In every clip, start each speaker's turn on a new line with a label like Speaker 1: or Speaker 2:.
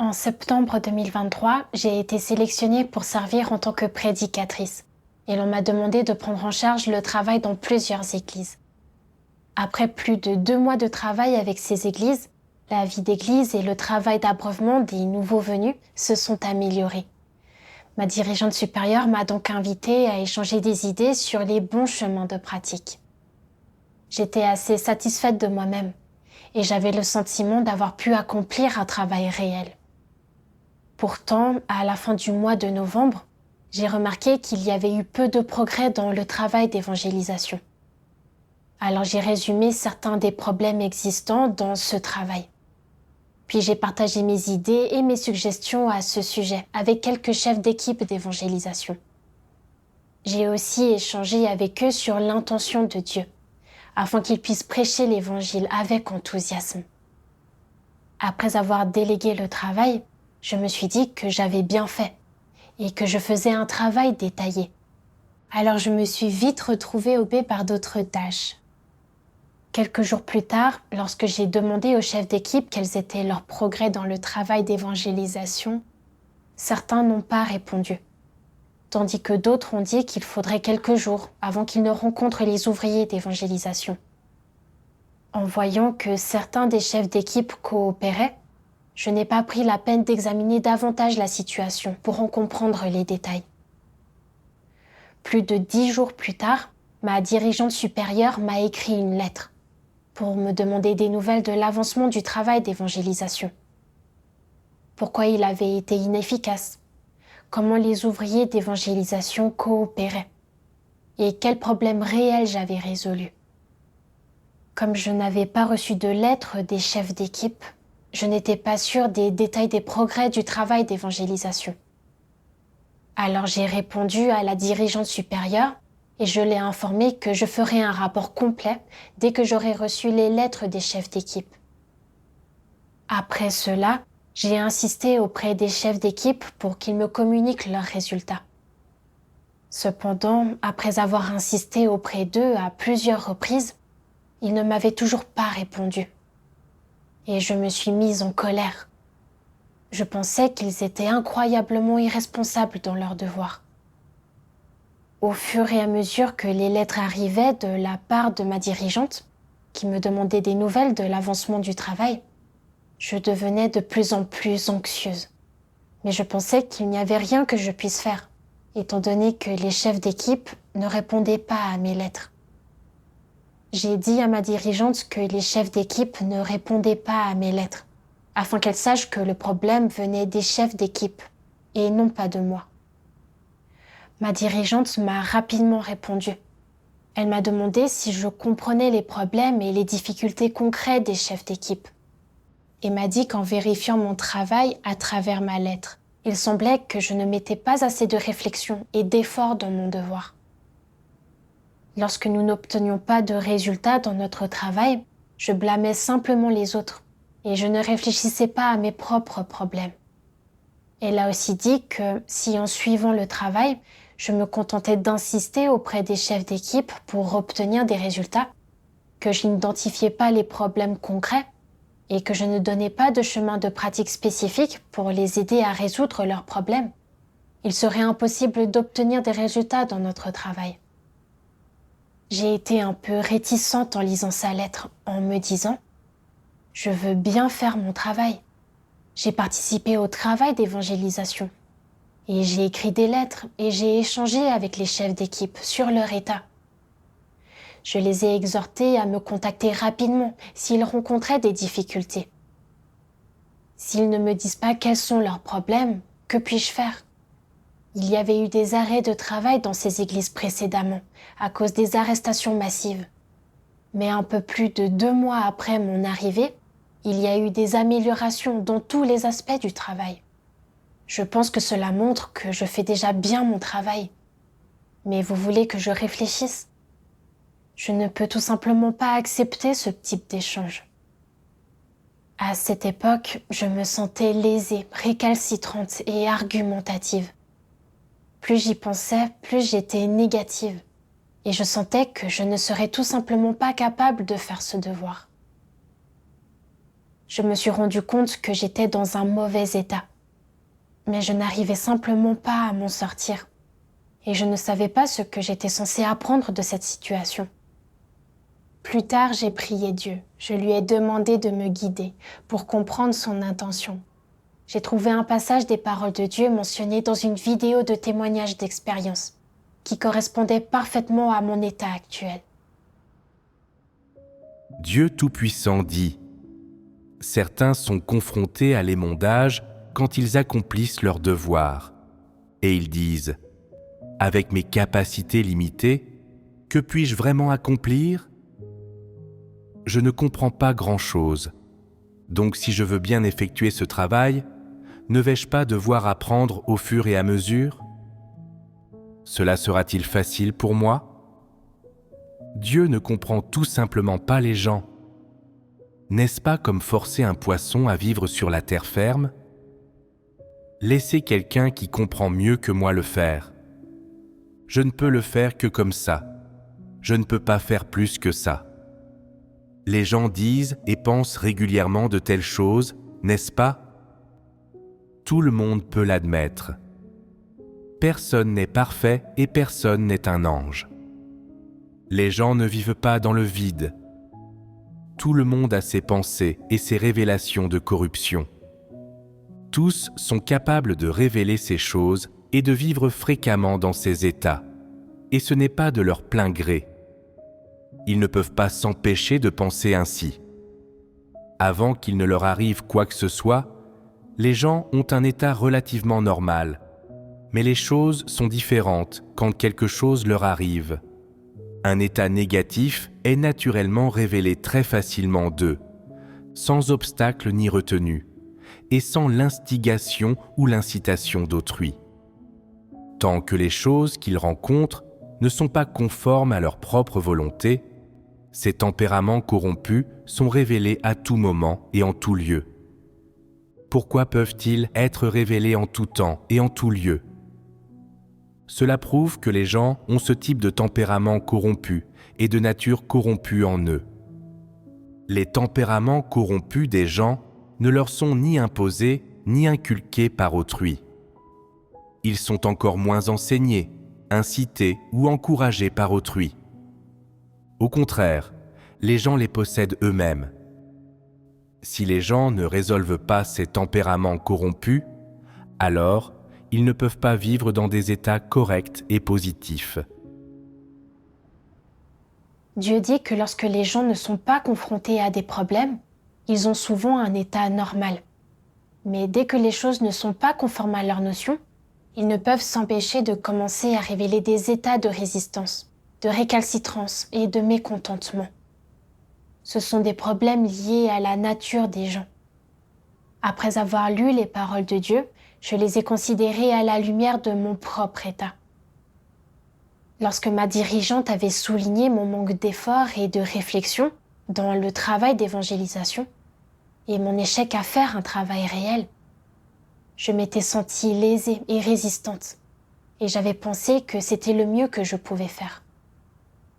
Speaker 1: En septembre 2023, j'ai été sélectionnée pour servir en tant que prédicatrice et l'on m'a demandé de prendre en charge le travail dans plusieurs églises. Après plus de 2 mois de travail avec ces églises, la vie d'église et le travail d'abreuvement des nouveaux venus se sont améliorés. Ma dirigeante supérieure m'a donc invitée à échanger des idées sur les bons chemins de pratique. J'étais assez satisfaite de moi-même et j'avais le sentiment d'avoir pu accomplir un travail réel. Pourtant, à la fin du mois de novembre, j'ai remarqué qu'il y avait eu peu de progrès dans le travail d'évangélisation. Alors j'ai résumé certains des problèmes existants dans ce travail. Puis j'ai partagé mes idées et mes suggestions à ce sujet avec quelques chefs d'équipe d'évangélisation. J'ai aussi échangé avec eux sur l'intention de Dieu, afin qu'ils puissent prêcher l'évangile avec enthousiasme. Après avoir délégué le travail, je me suis dit que j'avais bien fait et que je faisais un travail détaillé. Alors je me suis vite retrouvée occupée par d'autres tâches. Quelques jours plus tard, lorsque j'ai demandé aux chefs d'équipe quels étaient leurs progrès dans le travail d'évangélisation, certains n'ont pas répondu, tandis que d'autres ont dit qu'il faudrait quelques jours avant qu'ils ne rencontrent les ouvriers d'évangélisation. En voyant que certains des chefs d'équipe coopéraient, je n'ai pas pris la peine d'examiner davantage la situation pour en comprendre les détails. Plus de 10 jours plus tard, ma dirigeante supérieure m'a écrit une lettre pour me demander des nouvelles de l'avancement du travail d'évangélisation. Pourquoi il avait été inefficace, comment les ouvriers d'évangélisation coopéraient et quels problèmes réels j'avais résolus. Comme je n'avais pas reçu de lettre des chefs d'équipe, je n'étais pas sûre des détails des progrès du travail d'évangélisation. Alors j'ai répondu à la dirigeante supérieure et je l'ai informée que je ferais un rapport complet dès que j'aurais reçu les lettres des chefs d'équipe. Après cela, j'ai insisté auprès des chefs d'équipe pour qu'ils me communiquent leurs résultats. Cependant, après avoir insisté auprès d'eux à plusieurs reprises, ils ne m'avaient toujours pas répondu. Et je me suis mise en colère. Je pensais qu'ils étaient incroyablement irresponsables dans leurs devoirs. Au fur et à mesure que les lettres arrivaient de la part de ma dirigeante, qui me demandait des nouvelles de l'avancement du travail, je devenais de plus en plus anxieuse. Mais je pensais qu'il n'y avait rien que je puisse faire, étant donné que les chefs d'équipe ne répondaient pas à mes lettres. J'ai dit à ma dirigeante que les chefs d'équipe ne répondaient pas à mes lettres, afin qu'elle sache que le problème venait des chefs d'équipe et non pas de moi. Ma dirigeante m'a rapidement répondu. Elle m'a demandé si je comprenais les problèmes et les difficultés concrètes des chefs d'équipe, et m'a dit qu'en vérifiant mon travail à travers ma lettre, il semblait que je ne mettais pas assez de réflexion et d'effort dans mon devoir. Lorsque nous n'obtenions pas de résultats dans notre travail, je blâmais simplement les autres et je ne réfléchissais pas à mes propres problèmes. Elle a aussi dit que si en suivant le travail, je me contentais d'insister auprès des chefs d'équipe pour obtenir des résultats, que je n'identifiais pas les problèmes concrets et que je ne donnais pas de chemin de pratique spécifique pour les aider à résoudre leurs problèmes, il serait impossible d'obtenir des résultats dans notre travail. J'ai été un peu réticente en lisant sa lettre, en me disant « Je veux bien faire mon travail. J'ai participé au travail d'évangélisation. Et j'ai écrit des lettres et j'ai échangé avec les chefs d'équipe sur leur état. Je les ai exhortés à me contacter rapidement s'ils rencontraient des difficultés. S'ils ne me disent pas quels sont leurs problèmes, que puis-je faire ? Il y avait eu des arrêts de travail dans ces églises précédemment, à cause des arrestations massives. Mais un peu plus de 2 mois après mon arrivée, il y a eu des améliorations dans tous les aspects du travail. Je pense que cela montre que je fais déjà bien mon travail. Mais vous voulez que je réfléchisse ? Je ne peux tout simplement pas accepter ce type d'échange. À cette époque, je me sentais lésée, récalcitrante et argumentative. Plus j'y pensais, plus j'étais négative. Et je sentais que je ne serais tout simplement pas capable de faire ce devoir. Je me suis rendu compte que j'étais dans un mauvais état. Mais je n'arrivais simplement pas à m'en sortir. Et je ne savais pas ce que j'étais censée apprendre de cette situation. Plus tard, j'ai prié Dieu. Je lui ai demandé de me guider pour comprendre son intention. J'ai trouvé un passage des paroles de Dieu mentionné dans une vidéo de témoignage d'expérience qui correspondait parfaitement à mon état actuel.
Speaker 2: Dieu Tout-Puissant dit : certains sont confrontés à l'émondage quand ils accomplissent leurs devoirs. Et ils disent : avec mes capacités limitées, que puis-je vraiment accomplir ? Je ne comprends pas grand-chose. Donc si je veux bien effectuer ce travail, ne vais-je pas devoir apprendre au fur et à mesure ? Cela sera-t-il facile pour moi ? Dieu ne comprend tout simplement pas les gens. N'est-ce pas comme forcer un poisson à vivre sur la terre ferme ? Laissez quelqu'un qui comprend mieux que moi le faire. Je ne peux le faire que comme ça. Je ne peux pas faire plus que ça. Les gens disent et pensent régulièrement de telles choses, n'est-ce pas ? Tout le monde peut l'admettre. Personne n'est parfait et personne n'est un ange. Les gens ne vivent pas dans le vide. Tout le monde a ses pensées et ses révélations de corruption. Tous sont capables de révéler ces choses et de vivre fréquemment dans ces états. Et ce n'est pas de leur plein gré. Ils ne peuvent pas s'empêcher de penser ainsi. Avant qu'il ne leur arrive quoi que ce soit, les gens ont un état relativement normal. Mais les choses sont différentes quand quelque chose leur arrive. Un état négatif est naturellement révélé très facilement d'eux, sans obstacle ni retenue, et sans l'instigation ou l'incitation d'autrui. Tant que les choses qu'ils rencontrent ne sont pas conformes à leur propre volonté, ces tempéraments corrompus sont révélés à tout moment et en tout lieu. Pourquoi peuvent-ils être révélés en tout temps et en tout lieu ? Cela prouve que les gens ont ce type de tempérament corrompu et de nature corrompue en eux. Les tempéraments corrompus des gens ne leur sont ni imposés ni inculqués par autrui. Ils sont encore moins enseignés, incités ou encouragés par autrui. Au contraire, les gens les possèdent eux-mêmes. Si les gens ne résolvent pas ces tempéraments corrompus, alors ils ne peuvent pas vivre dans des états corrects et positifs.
Speaker 1: Dieu dit que lorsque les gens ne sont pas confrontés à des problèmes, ils ont souvent un état normal. Mais dès que les choses ne sont pas conformes à leurs notions, ils ne peuvent s'empêcher de commencer à révéler des états de résistance, de récalcitrance et de mécontentement. Ce sont des problèmes liés à la nature des gens. Après avoir lu les paroles de Dieu, je les ai considérées à la lumière de mon propre état. Lorsque ma dirigeante avait souligné mon manque d'effort et de réflexion dans le travail d'évangélisation et mon échec à faire un travail réel, je m'étais sentie lésée et résistante et j'avais pensé que c'était le mieux que je pouvais faire.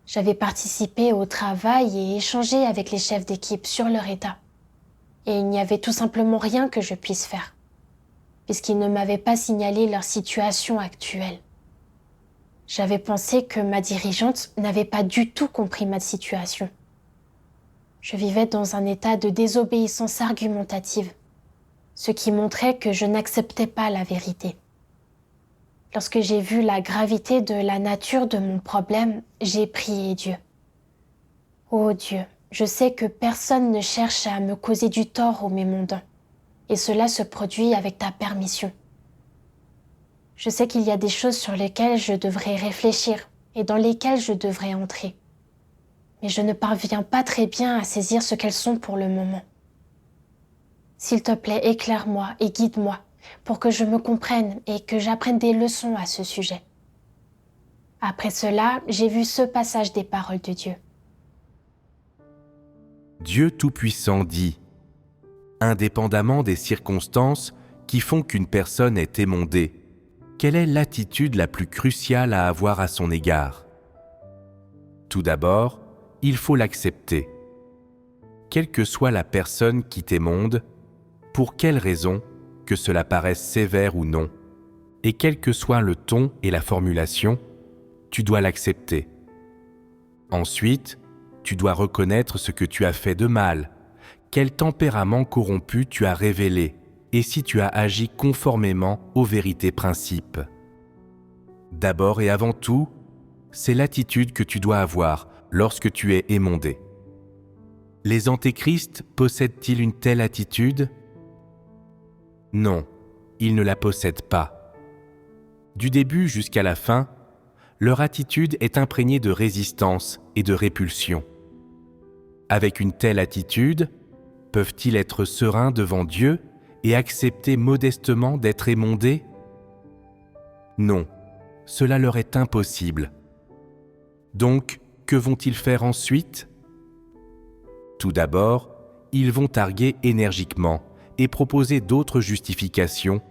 Speaker 1: J'avais participé au travail et échangé avec les chefs d'équipe sur leur état. Et il n'y avait tout simplement rien que je puisse faire, puisqu'ils ne m'avaient pas signalé leur situation actuelle. J'avais pensé que ma dirigeante n'avait pas du tout compris ma situation. Je vivais dans un état de désobéissance argumentative, ce qui montrait que je n'acceptais pas la vérité. Lorsque j'ai vu la gravité de la nature de mon problème, j'ai prié Dieu. Ô Dieu, je sais que personne ne cherche à me causer du tort ou m'émondant, et cela se produit avec ta permission. Je sais qu'il y a des choses sur lesquelles je devrais réfléchir et dans lesquelles je devrais entrer. Mais je ne parviens pas très bien à saisir ce qu'elles sont pour le moment. S'il te plaît, éclaire-moi et guide-moi pour que je me comprenne et que j'apprenne des leçons à ce sujet. Après cela, j'ai vu ce passage des paroles de Dieu.
Speaker 2: Dieu Tout-Puissant dit : indépendamment des circonstances qui font qu'une personne est émondée, quelle est l'attitude la plus cruciale à avoir à son égard ? Tout d'abord, il faut l'accepter. quelle que soit la personne qui t'émonde, pour quelle raison, que cela paraisse sévère ou non, et quel que soit le ton et la formulation, tu dois l'accepter. Ensuite, tu dois reconnaître ce que tu as fait de mal, quel tempérament corrompu tu as révélé, et si tu as agi conformément aux vérités principes. D'abord et avant tout, c'est l'attitude que tu dois avoir lorsque tu es émondé. Les antéchrists possèdent-ils une telle attitude ? Non, ils ne la possèdent pas. Du début jusqu'à la fin, leur attitude est imprégnée de résistance et de répulsion. Avec une telle attitude, peuvent-ils être sereins devant Dieu et accepter modestement d'être émondés ? Non, cela leur est impossible. Donc, que vont-ils faire ensuite ? Tout d'abord, ils vont arguer énergiquement et proposer d'autres justifications,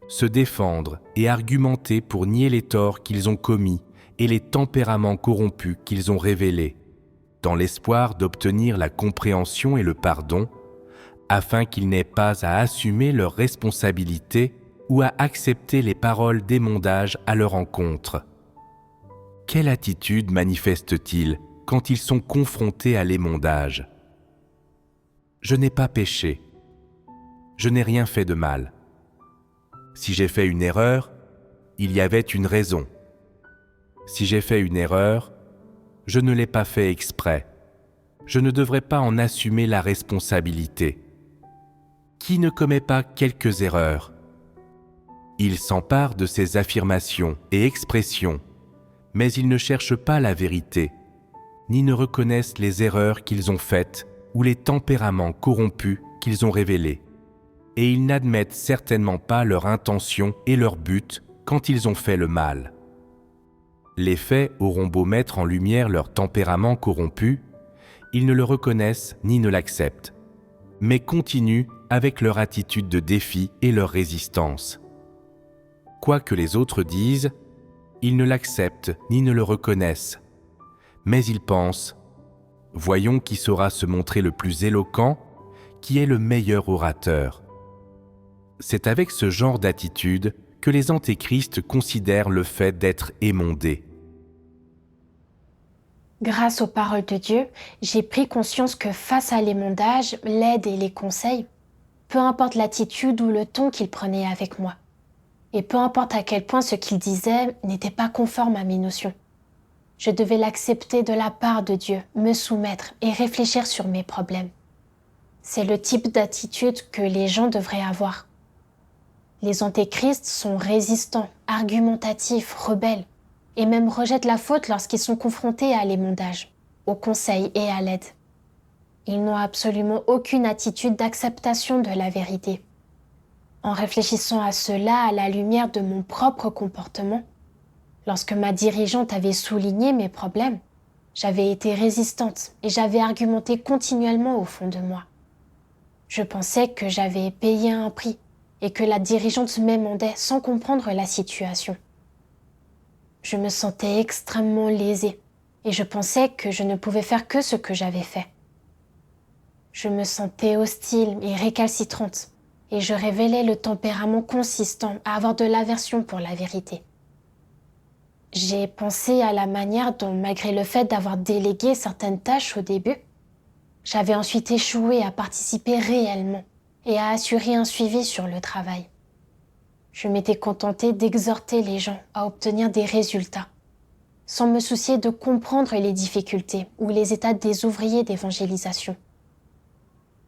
Speaker 2: se défendre et argumenter pour nier les torts qu'ils ont commis et les tempéraments corrompus qu'ils ont révélés, dans l'espoir d'obtenir la compréhension et le pardon, afin qu'ils n'aient pas à assumer leurs responsabilités ou à accepter les paroles d'émondage à leur encontre. Quelle attitude manifestent-ils quand ils sont confrontés à l'émondage ? Je n'ai pas péché. Je n'ai rien fait de mal. Si j'ai fait une erreur, il y avait une raison. Si j'ai fait une erreur, je ne l'ai pas fait exprès. Je ne devrais pas en assumer la responsabilité. Qui ne commet pas quelques erreurs ? Ils s'emparent de ces affirmations et expressions, mais ils ne cherchent pas la vérité, ni ne reconnaissent les erreurs qu'ils ont faites ou les tempéraments corrompus qu'ils ont révélés. Et ils n'admettent certainement pas leur intention et leur but quand ils ont fait le mal. Les faits auront beau mettre en lumière leur tempérament corrompu, ils ne le reconnaissent ni ne l'acceptent, mais continuent avec leur attitude de défi et leur résistance. Quoi que les autres disent, ils ne l'acceptent ni ne le reconnaissent, mais ils pensent « Voyons qui saura se montrer le plus éloquent, qui est le meilleur orateur. » C'est avec ce genre d'attitude que les antéchrists considèrent le fait d'être émondés.
Speaker 1: Grâce aux paroles de Dieu, j'ai pris conscience que face à l'émondage, l'aide et les conseils, peu importe l'attitude ou le ton qu'il prenait avec moi, et peu importe à quel point ce qu'il disait n'était pas conforme à mes notions, je devais l'accepter de la part de Dieu, me soumettre et réfléchir sur mes problèmes. C'est le type d'attitude que les gens devraient avoir. Les antéchrists sont résistants, argumentatifs, rebelles, et même rejettent la faute lorsqu'ils sont confrontés à l'émondage, au conseil et à l'aide. Ils n'ont absolument aucune attitude d'acceptation de la vérité. En réfléchissant à cela à la lumière de mon propre comportement, lorsque ma dirigeante avait souligné mes problèmes, j'avais été résistante et j'avais argumenté continuellement au fond de moi. Je pensais que j'avais payé un prix et que la dirigeante m'émondait sans comprendre la situation. Je me sentais extrêmement lésée et je pensais que je ne pouvais faire que ce que j'avais fait. Je me sentais hostile et récalcitrante et je révélais le tempérament consistant à avoir de l'aversion pour la vérité. J'ai pensé à la manière dont, malgré le fait d'avoir délégué certaines tâches au début, j'avais ensuite échoué à participer réellement et à assurer un suivi sur le travail. Je m'étais contentée d'exhorter les gens à obtenir des résultats, sans me soucier de comprendre les difficultés ou les états des ouvriers d'évangélisation.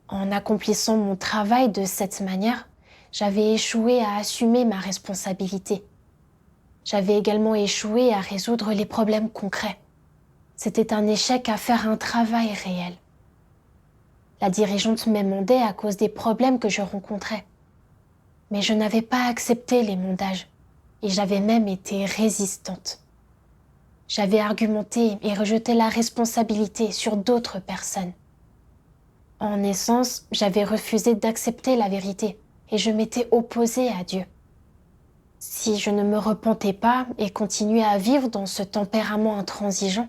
Speaker 1: En accomplissant mon travail de cette manière, j'avais échoué à assumer ma responsabilité. J'avais également échoué à résoudre les problèmes concrets. C'était un échec à faire un travail réel. La dirigeante m'émondait à cause des problèmes que je rencontrais. Mais je n'avais pas accepté l'émondage et j'avais même été résistante. J'avais argumenté et rejeté la responsabilité sur d'autres personnes. En essence, j'avais refusé d'accepter la vérité et je m'étais opposée à Dieu. Si je ne me repentais pas et continuais à vivre dans ce tempérament intransigeant,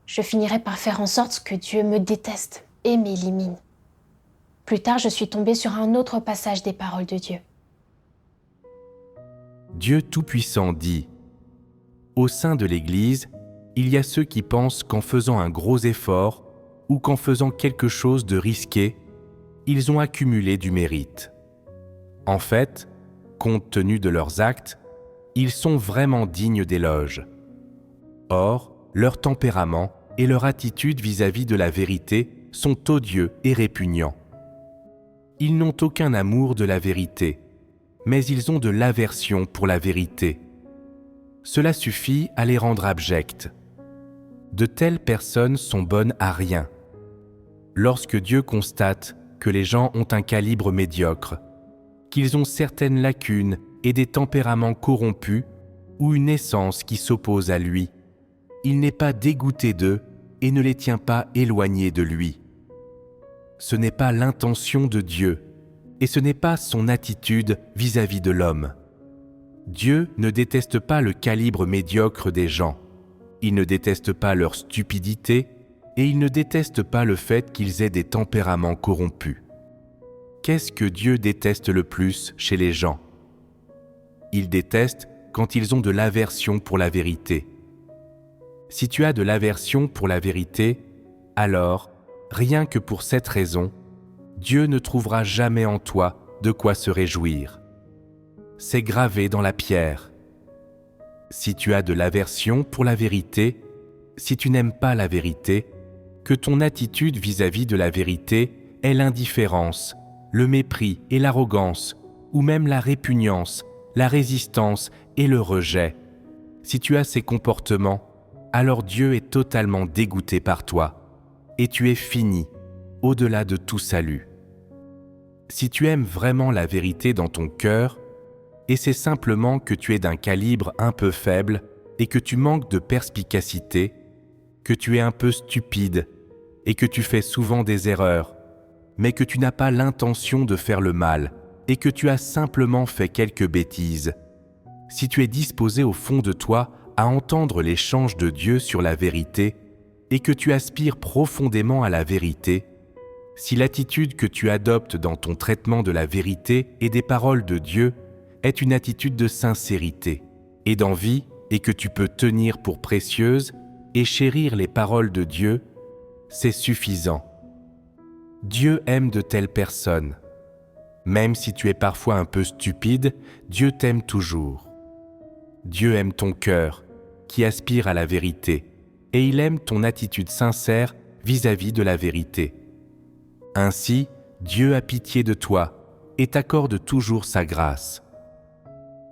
Speaker 1: je finirais par faire en sorte que Dieu me déteste et m'élimine. Plus tard, je suis tombée sur un autre passage des paroles de Dieu.
Speaker 2: Dieu Tout-Puissant dit : au sein de l'Église, il y a ceux qui pensent qu'en faisant un gros effort ou qu'en faisant quelque chose de risqué, ils ont accumulé du mérite. En fait, compte tenu de leurs actes, ils sont vraiment dignes d'éloges. Or, leur tempérament et leur attitude vis-à-vis de la vérité sont odieux et répugnants. Ils n'ont aucun amour de la vérité, mais ils ont de l'aversion pour la vérité. Cela suffit à les rendre abjects. De telles personnes sont bonnes à rien. Lorsque Dieu constate que les gens ont un calibre médiocre, qu'ils ont certaines lacunes et des tempéraments corrompus ou une essence qui s'oppose à lui, il n'est pas dégoûté d'eux et ne les tient pas éloignés de lui. Ce n'est pas l'intention de Dieu et ce n'est pas son attitude vis-à-vis de l'homme. Dieu ne déteste pas le calibre médiocre des gens. Il ne déteste pas leur stupidité et il ne déteste pas le fait qu'ils aient des tempéraments corrompus. Qu'est-ce que Dieu déteste le plus chez les gens ? Il déteste quand ils ont de l'aversion pour la vérité. Si tu as de l'aversion pour la vérité, alors, rien que pour cette raison, Dieu ne trouvera jamais en toi de quoi se réjouir. C'est gravé dans la pierre. Si tu as de l'aversion pour la vérité, si tu n'aimes pas la vérité, que ton attitude vis-à-vis de la vérité est l'indifférence, le mépris et l'arrogance, ou même la répugnance, la résistance et le rejet. Si tu as ces comportements, alors Dieu est totalement dégoûté par toi, et tu es fini, au-delà de tout salut. Si tu aimes vraiment la vérité dans ton cœur, et c'est simplement que tu es d'un calibre un peu faible et que tu manques de perspicacité, que tu es un peu stupide et que tu fais souvent des erreurs, mais que tu n'as pas l'intention de faire le mal et que tu as simplement fait quelques bêtises, si tu es disposé au fond de toi à entendre l'échange de Dieu sur la vérité et que tu aspires profondément à la vérité, si l'attitude que tu adoptes dans ton traitement de la vérité et des paroles de Dieu est une attitude de sincérité et d'envie et que tu peux tenir pour précieuse et chérir les paroles de Dieu, c'est suffisant. Dieu aime de telles personnes. Même si tu es parfois un peu stupide, Dieu t'aime toujours. Dieu aime ton cœur, qui aspire à la vérité, et il aime ton attitude sincère vis-à-vis de la vérité. Ainsi, Dieu a pitié de toi et t'accorde toujours sa grâce.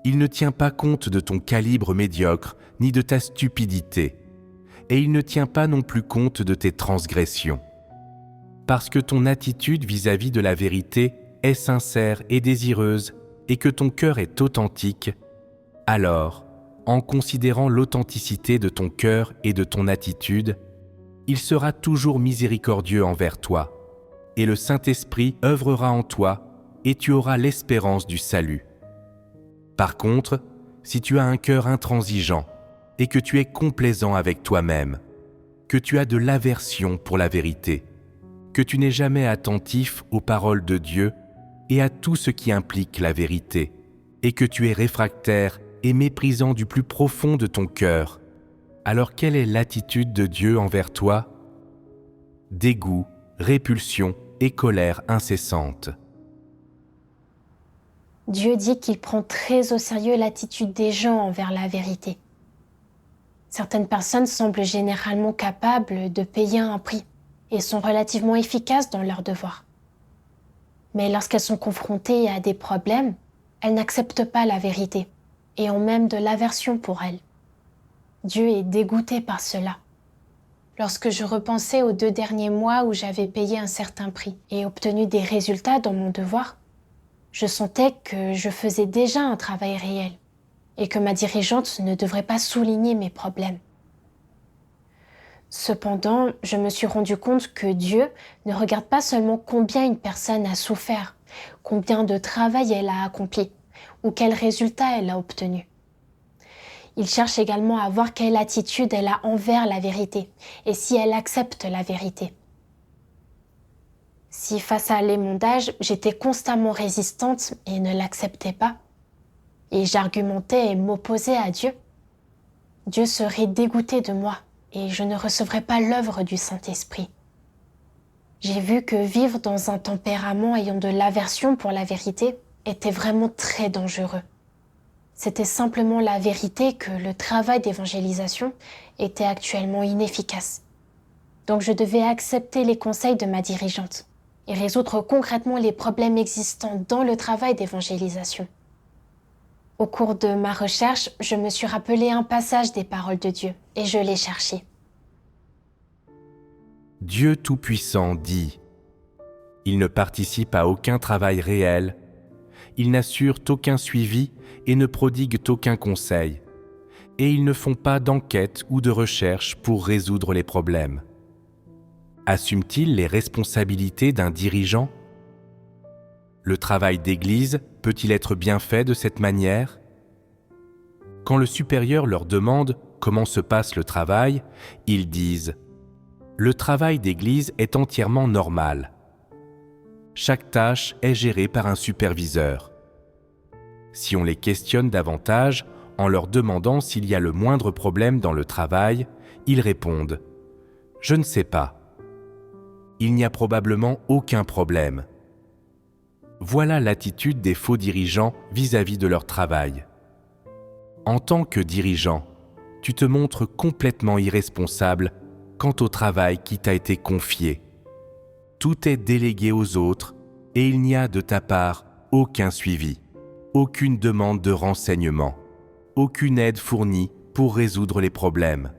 Speaker 2: Il ne tient pas compte de ton calibre médiocre ni de ta stupidité, et il ne tient pas non plus compte de tes transgressions. Parce que ton attitude vis-à-vis de la vérité est sincère et désireuse et que ton cœur est authentique, alors, en considérant l'authenticité de ton cœur et de ton attitude, il sera toujours miséricordieux envers toi, et le Saint-Esprit œuvrera en toi et tu auras l'espérance du salut. Par contre, si tu as un cœur intransigeant et que tu es complaisant avec toi-même, que tu as de l'aversion pour la vérité, que tu n'es jamais attentif aux paroles de Dieu et à tout ce qui implique la vérité, et que tu es réfractaire et méprisant du plus profond de ton cœur, alors quelle est l'attitude de Dieu envers toi ? Dégoût, répulsion et colère incessante.
Speaker 1: Dieu dit qu'il prend très au sérieux l'attitude des gens envers la vérité. Certaines personnes semblent généralement capables de payer un prix et sont relativement efficaces dans leurs devoirs. Mais lorsqu'elles sont confrontées à des problèmes, elles n'acceptent pas la vérité et ont même de l'aversion pour elle. Dieu est dégoûté par cela. Lorsque je repensais aux 2 derniers mois où j'avais payé un certain prix et obtenu des résultats dans mon devoir, je sentais que je faisais déjà un travail réel et que ma dirigeante ne devrait pas souligner mes problèmes. Cependant, je me suis rendu compte que Dieu ne regarde pas seulement combien une personne a souffert, combien de travail elle a accompli ou quels résultats elle a obtenus. Il cherche également à voir quelle attitude elle a envers la vérité et si elle accepte la vérité. Si face à l'émondage, j'étais constamment résistante et ne l'acceptais pas, et j'argumentais et m'opposais à Dieu, Dieu serait dégoûté de moi et je ne recevrais pas l'œuvre du Saint-Esprit. J'ai vu que vivre dans un tempérament ayant de l'aversion pour la vérité était vraiment très dangereux. C'était simplement la vérité que le travail d'évangélisation était actuellement inefficace. Donc je devais accepter les conseils de ma dirigeante et résoudre concrètement les problèmes existants dans le travail d'évangélisation. Au cours de ma recherche, je me suis rappelé un passage des paroles de Dieu et je l'ai cherché.
Speaker 2: Dieu Tout-Puissant dit « Ils ne participent à aucun travail réel, ils n'assurent aucun suivi et ne prodiguent aucun conseil, et ils ne font pas d'enquête ou de recherche pour résoudre les problèmes. » Assument-ils les responsabilités d'un dirigeant ? Le travail d'église peut-il être bien fait de cette manière ? Quand le supérieur leur demande comment se passe le travail, ils disent « Le travail d'église est entièrement normal. Chaque tâche est gérée par un superviseur. » Si on les questionne davantage en leur demandant s'il y a le moindre problème dans le travail, ils répondent « Je ne sais pas. Il n'y a probablement aucun problème. » Voilà l'attitude des faux dirigeants vis-à-vis de leur travail. En tant que dirigeant, tu te montres complètement irresponsable quant au travail qui t'a été confié. Tout est délégué aux autres et il n'y a de ta part aucun suivi, aucune demande de renseignement, aucune aide fournie pour résoudre les problèmes.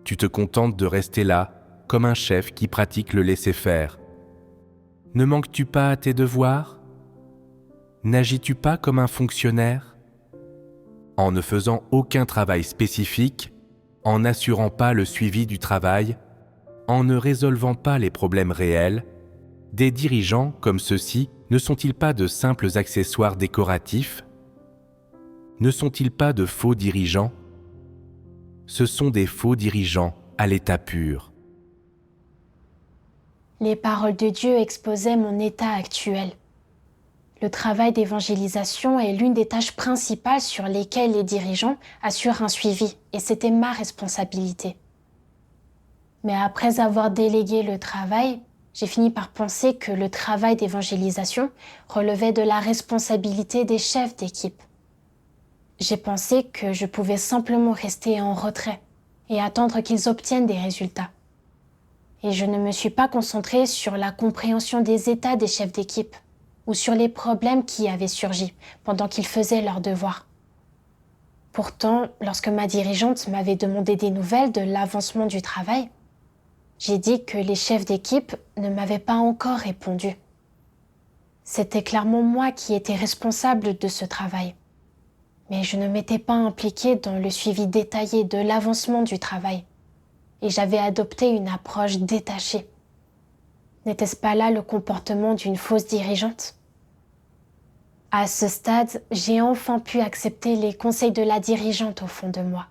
Speaker 2: Tu te contentes de rester là comme un chef qui pratique le laisser-faire. Ne manques-tu pas à tes devoirs ? N'agis-tu pas comme un fonctionnaire ? En ne faisant aucun travail spécifique, en n'assurant pas le suivi du travail, en ne résolvant pas les problèmes réels, des dirigeants comme ceux-ci ne sont-ils pas de simples accessoires décoratifs ? Ne sont-ils pas de faux dirigeants ? Ce sont des faux dirigeants à l'état pur.
Speaker 1: Les paroles de Dieu exposaient mon état actuel. Le travail d'évangélisation est l'une des tâches principales sur lesquelles les dirigeants assurent un suivi, et c'était ma responsabilité. Mais après avoir délégué le travail, j'ai fini par penser que le travail d'évangélisation relevait de la responsabilité des chefs d'équipe. J'ai pensé que je pouvais simplement rester en retrait et attendre qu'ils obtiennent des résultats. Et je ne me suis pas concentrée sur la compréhension des états des chefs d'équipe ou sur les problèmes qui avaient surgi pendant qu'ils faisaient leurs devoirs. Pourtant, lorsque ma dirigeante m'avait demandé des nouvelles de l'avancement du travail, j'ai dit que les chefs d'équipe ne m'avaient pas encore répondu. C'était clairement moi qui étais responsable de ce travail. Mais je ne m'étais pas impliquée dans le suivi détaillé de l'avancement du travail. Et j'avais adopté une approche détachée. N'était-ce pas là le comportement d'une fausse dirigeante ? À ce stade, j'ai enfin pu accepter les conseils de la dirigeante au fond de moi.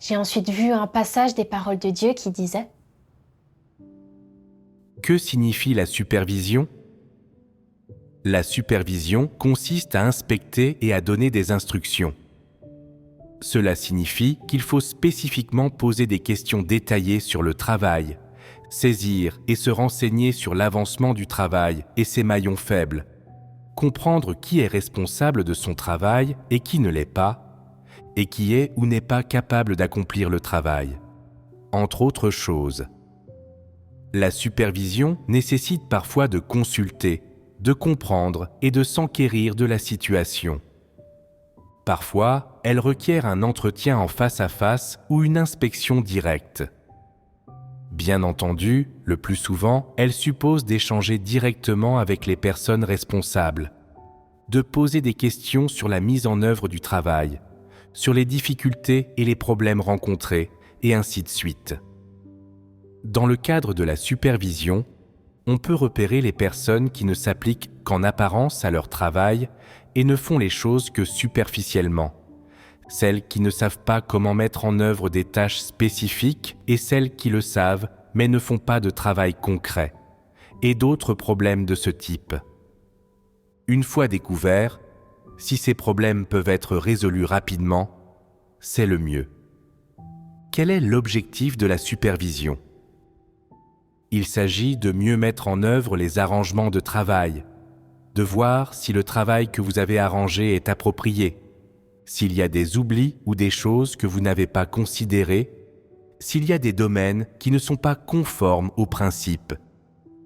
Speaker 1: J'ai ensuite vu un passage des paroles de Dieu qui disait «
Speaker 2: Que signifie la supervision ? La supervision consiste à inspecter et à donner des instructions. Cela signifie qu'il faut spécifiquement poser des questions détaillées sur le travail, saisir et se renseigner sur l'avancement du travail et ses maillons faibles, comprendre qui est responsable de son travail et qui ne l'est pas, et qui est ou n'est pas capable d'accomplir le travail, entre autres choses. La supervision nécessite parfois de consulter, de comprendre et de s'enquérir de la situation. Parfois, elle requiert un entretien en face à face ou une inspection directe. Bien entendu, le plus souvent, elle suppose d'échanger directement avec les personnes responsables, de poser des questions sur la mise en œuvre du travail, sur les difficultés et les problèmes rencontrés, et ainsi de suite. Dans le cadre de la supervision, on peut repérer les personnes qui ne s'appliquent qu'en apparence à leur travail et ne font les choses que superficiellement, celles qui ne savent pas comment mettre en œuvre des tâches spécifiques et celles qui le savent mais ne font pas de travail concret, et d'autres problèmes de ce type. Une fois découverts, si ces problèmes peuvent être résolus rapidement, c'est le mieux. Quel est l'objectif de la supervision ? Il s'agit de mieux mettre en œuvre les arrangements de travail, de voir si le travail que vous avez arrangé est approprié, s'il y a des oublis ou des choses que vous n'avez pas considérées, s'il y a des domaines qui ne sont pas conformes aux principes,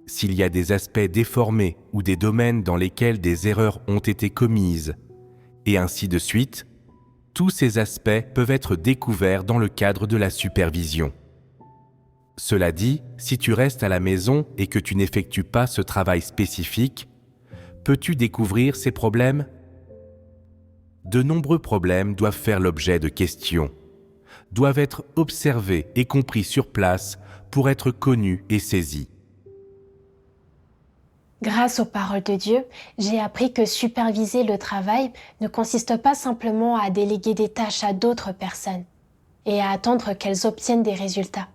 Speaker 2: s'il y a des aspects déformés ou des domaines dans lesquels des erreurs ont été commises, et ainsi de suite. Tous ces aspects peuvent être découverts dans le cadre de la supervision. Cela dit, si tu restes à la maison et que tu n'effectues pas ce travail spécifique, peux-tu découvrir ces problèmes ? De nombreux problèmes doivent faire l'objet de questions, doivent être observés et compris sur place pour être connus et saisis.
Speaker 1: Grâce aux paroles de Dieu, j'ai appris que superviser le travail ne consiste pas simplement à déléguer des tâches à d'autres personnes et à attendre qu'elles obtiennent des résultats,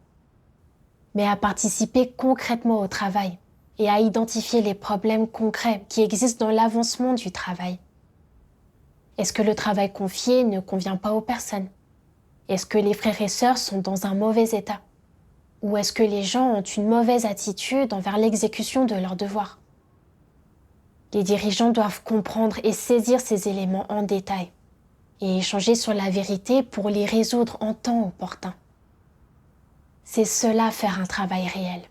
Speaker 1: mais à participer concrètement au travail et à identifier les problèmes concrets qui existent dans l'avancement du travail. Est-ce que le travail confié ne convient pas aux personnes ? Est-ce que les frères et sœurs sont dans un mauvais état ? Ou est-ce que les gens ont une mauvaise attitude envers l'exécution de leurs devoirs ? Les dirigeants doivent comprendre et saisir ces éléments en détail et échanger sur la vérité pour les résoudre en temps opportun. C'est cela faire un travail réel.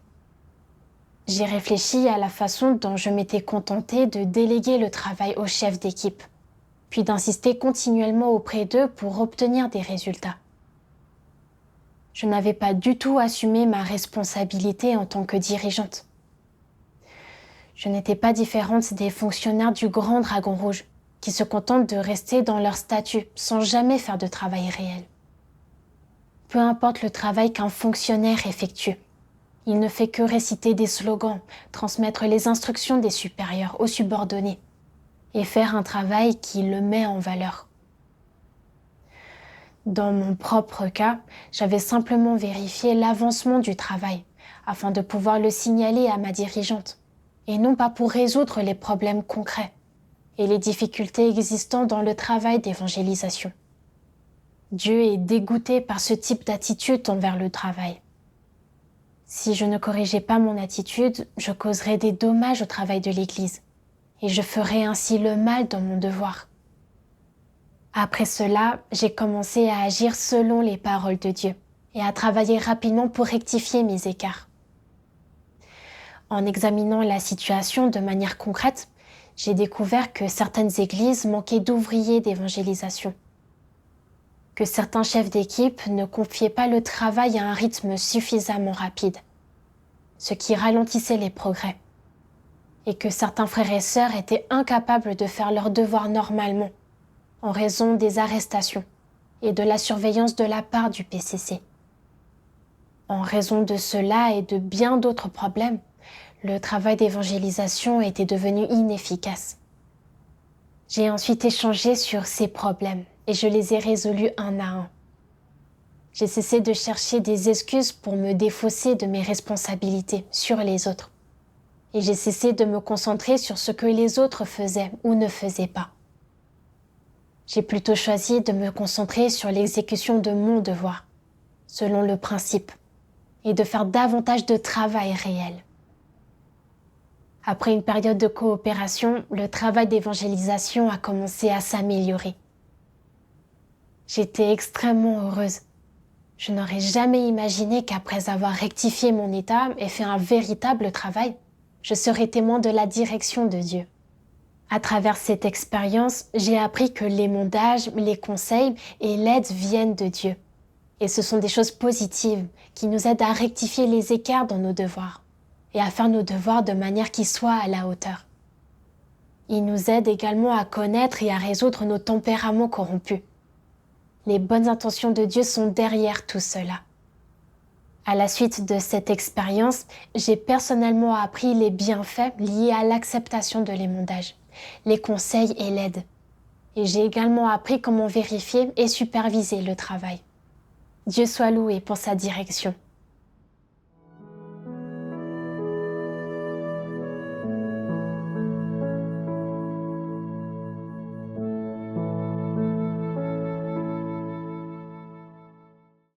Speaker 1: J'ai réfléchi à la façon dont je m'étais contentée de déléguer le travail aux chefs d'équipe, puis d'insister continuellement auprès d'eux pour obtenir des résultats. Je n'avais pas du tout assumé ma responsabilité en tant que dirigeante. Je n'étais pas différente des fonctionnaires du Grand Dragon Rouge, qui se contentent de rester dans leur statut sans jamais faire de travail réel. Peu importe le travail qu'un fonctionnaire effectue, il ne fait que réciter des slogans, transmettre les instructions des supérieurs aux subordonnés et faire un travail qui le met en valeur. Dans mon propre cas, j'avais simplement vérifié l'avancement du travail afin de pouvoir le signaler à ma dirigeante, et non pas pour résoudre les problèmes concrets et les difficultés existant dans le travail d'évangélisation. Dieu est dégoûté par ce type d'attitude envers le travail. Si je ne corrigeais pas mon attitude, je causerais des dommages au travail de l'Église, et je ferais ainsi le mal dans mon devoir. Après cela, j'ai commencé à agir selon les paroles de Dieu et à travailler rapidement pour rectifier mes écarts. En examinant la situation de manière concrète, j'ai découvert que certaines églises manquaient d'ouvriers d'évangélisation, que certains chefs d'équipe ne confiaient pas le travail à un rythme suffisamment rapide, ce qui ralentissait les progrès, et que certains frères et sœurs étaient incapables de faire leurs devoirs normalement, en raison des arrestations et de la surveillance de la part du PCC. En raison de cela et de bien d'autres problèmes, le travail d'évangélisation était devenu inefficace. J'ai ensuite échangé sur ces problèmes et je les ai résolus un à un. J'ai cessé de chercher des excuses pour me défausser de mes responsabilités sur les autres. Et j'ai cessé de me concentrer sur ce que les autres faisaient ou ne faisaient pas. J'ai plutôt choisi de me concentrer sur l'exécution de mon devoir, selon le principe, et de faire davantage de travail réel. Après une période de coopération, le travail d'évangélisation a commencé à s'améliorer. J'étais extrêmement heureuse. Je n'aurais jamais imaginé qu'après avoir rectifié mon état et fait un véritable travail, je serais témoin de la direction de Dieu. À travers cette expérience, j'ai appris que les mondages, les conseils et l'aide viennent de Dieu. Et ce sont des choses positives qui nous aident à rectifier les écarts dans nos devoirs et à faire nos devoirs de manière qui soit à la hauteur. Il nous aide également à connaître et à résoudre nos tempéraments corrompus. Les bonnes intentions de Dieu sont derrière tout cela. À la suite de cette expérience, j'ai personnellement appris les bienfaits liés à l'acceptation de l'émondage, les conseils et l'aide. Et j'ai également appris comment vérifier et superviser le travail. Dieu soit loué pour sa direction.